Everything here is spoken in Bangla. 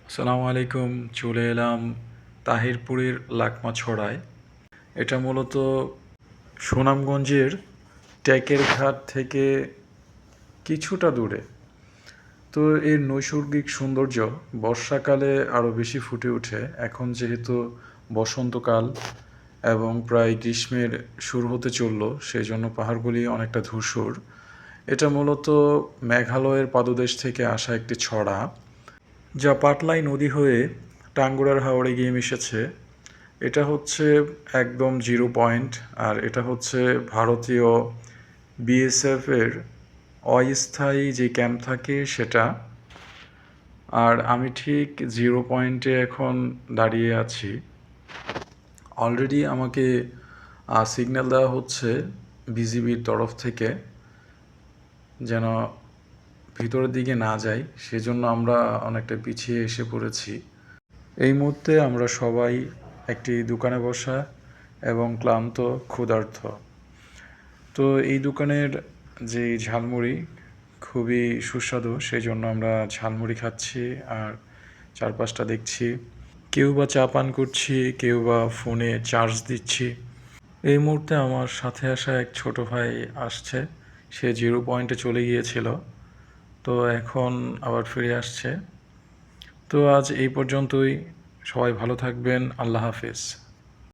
আসসালামু আলাইকুম। চলে এলাম তাহিরপুরের লাকমা ছড়ায়। এটা মূলত সুনামগঞ্জের ট্যাকের ঘাট থেকে কিছুটা দূরে। তো এর নৈসর্গিক সৌন্দর্য বর্ষাকালে আরও বেশি ফুটে ওঠে। এখন যেহেতু বসন্তকাল এবং প্রায় গ্রীষ্মের শুরু হতে চলল, সেই জন্য পাহাড়গুলি অনেকটা ধূসর। এটা মূলত মেঘালয়ের পাদদেশ থেকে আসা একটি ছড়া, যা পাটলাই নদী হয়ে টাঙ্গুরার হাওরে গিয়ে মিশেছে। এটা হচ্ছে একদম জিরো পয়েন্ট, আর এটা হচ্ছে ভারতীয় বিএসএফের অস্থায়ী যে ক্যাম্প থাকে সেটা। আর আমি ঠিক জিরো পয়েন্টে এখন দাঁড়িয়ে আছি। অলরেডি আমাকে সিগন্যাল দেওয়া হচ্ছে বিজিবির তরফ থেকে যেন ভিতরের দিকে না যাই, সেজন্য আমরা অনেকটা পিছিয়ে এসে পড়েছি। এই মুহূর্তে আমরা সবাই একটি দোকানে বসা এবং ক্লান্ত, ক্ষুধার্ত। তো এই দোকানের যে ঝালমুড়ি খুবই সুস্বাদু, সেই জন্য আমরা ঝালমুড়ি খাচ্ছি আর চারপাশটা দেখছি। কেউ বা চা পান করছি, কেউ বা ফোনে চার্জ দিচ্ছি। এই মুহূর্তে আমার সাথে আসা এক ছোট ভাই আসছে। সে জিরো পয়েন্টে চলে গিয়েছিল, তো এখন আবার ফিরে আসছে। তো আজ এই পর্যন্তই। সবাই ভালো থাকবেন। আল্লাহ হাফেজ।